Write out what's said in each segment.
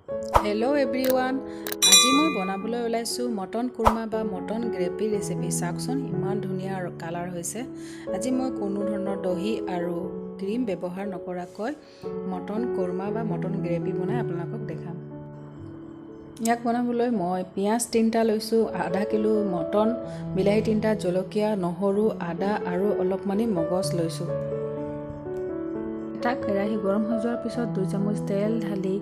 Hello' everyone, আজি মই বনাবলৈ ওলাইছোঁ মটন কুৰ্মা বা মটন গ্ৰেভি ৰেচিপি। চাওকচোন ইমান ধুনীয়া কালাৰ হৈছে। আজি মই কোনো ধৰণৰ দহি আৰু ক্ৰীম ব্যৱহাৰ নকৰাকৈ মটন কুৰ্মা বা মটন গ্ৰেভি বনাই আপোনালোকক দেখাম। ইয়াক বনাবলৈ মই পিঁয়াজ 3টা লৈছোঁ, আধা কিলো মটন, বিলাহী 3টা, জলকীয়া, নহৰু, আদা আৰু অলপমানি মগজ লৈছোঁ। এটা কেৰাহী গৰম হৈ যোৱাৰ পিছত 2 চামুচ তেল ঢালি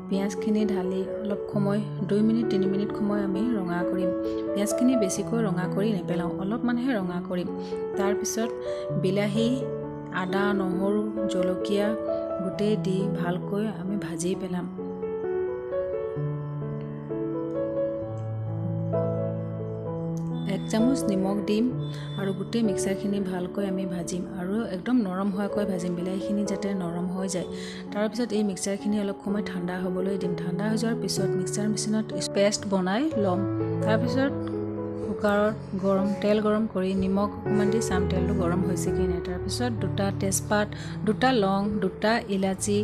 পিঁয়াজখিনি ঢালি অলপ সময় 2 মিনিট 3 মিনিট সময় আমি ৰঙা কৰিম। পিঁয়াজখিনি বেছিকৈ ৰঙা কৰি নেপেলাওঁ, অলপমানহে ৰঙা কৰিম। তাৰপিছত বিলাহী, আদা, নহৰু, জলকীয়া গোটেই দি ভালকৈ আমি ভাজি পেলাম। এক চামুচ নিমখ দিম আৰু গোটেই মিক্সাৰখিনি ভালকৈ আমি ভাজিম আৰু একদম নৰম হোৱাকৈ ভাজিম, বিলাহীখিনি যাতে নৰম হৈ যায়। তাৰপিছত এই মিক্সাৰখিনি অলপ সময় ঠাণ্ডা হ'বলৈ দিম। ঠাণ্ডা হৈ যোৱাৰ পিছত মিক্সাৰ মেচিনত পেষ্ট বনাই ল'ম। তাৰপিছত কুকাৰত তেল গৰম কৰি নিমখ অকণমান দি চাম তেলটো গৰম হৈছে কি নাই। তাৰপিছত 2টা তেজপাত, 2টা লং, 2টা ইলাচি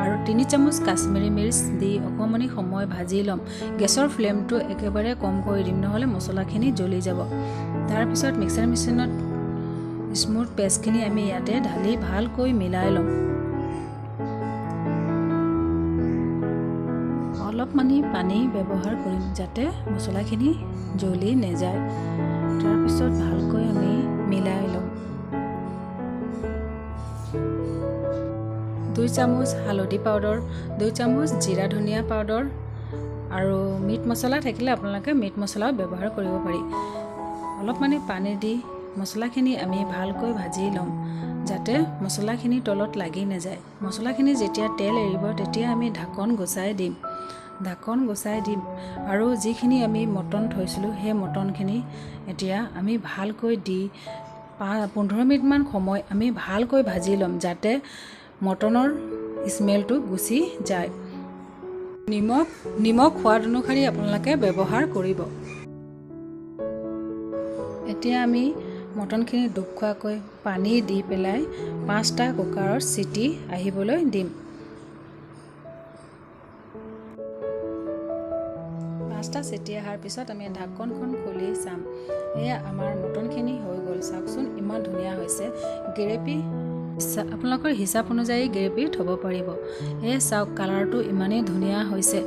আৰু 3 চামুচ কাশ্মীৰী মিৰ্চ দি অকণমানি সময় ভাজি ল'ম। গেছৰ ফ্লেমটো একেবাৰে কম কৰি দিম, নহ'লে মছলাখিনি জ্বলি যাব। তাৰপিছত মিক্সাৰ মেচিনত স্মুথ পেষ্টখিনি আমি ইয়াতে ঢালি ভালকৈ মিলাই ল'ম। অলপমানি পানী ব্যৱহাৰ কৰিম যাতে মছলাখিনি জ্বলি নাযায়। তাৰপিছত ভালকৈ আমি মিলাই ল'ম। 2 চামুচ হালধি পাউডাৰ, 2 চামুচ জিৰা ধনিয়া পাউডাৰ আৰু মিট মছলা থাকিলে আপোনালোকে মিট মছলাও ব্যৱহাৰ কৰিব পাৰি। অলপমানি পানী দি মছলাখিনি আমি ভালকৈ ভাজি ল'ম যাতে মছলাখিনি তলত লাগি নাযায়। মছলাখিনি যেতিয়া তেল এৰিব তেতিয়া আমি ঢাকন গুচাই দিম আৰু যিখিনি আমি মটন থৈছিলোঁ সেই মটনখিনি এতিয়া আমি ভালকৈ দি 15 মিনিটমান সময় আমি ভালকৈ ভাজি ল'ম যাতে মটনৰ স্মেলটো গুচি যায়। নিমখ সোৱাদ অনুসৰি আপোনালোকে ব্যৱহাৰ কৰিব। এতিয়া আমি মটনখিনি ডুব খোৱাকৈ পানী দি পেলাই 5টা কুকাৰৰ চিটি আহিবলৈ দিম। 5টা চিটি অহাৰ পিছত আমি ঢাকনখন খুলি চাম। এয়া আমাৰ মটনখিনি হৈ গ'ল। চাওকচোন ইমান ধুনীয়া হৈছে। গ্ৰেভি আপোনালোকৰ হিচাপ অনুযায়ী গ্ৰেভি থ'ব পাৰিব। চাওক কালাৰটো ইমানেই ধুনীয়া হৈছে।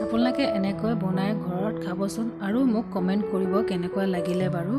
আপোনালোকে এনেকৈ বনাই ঘৰত খাবচোন আৰু মোক কমেণ্ট কৰিব কেনেকুৱা লাগিলে বাৰু।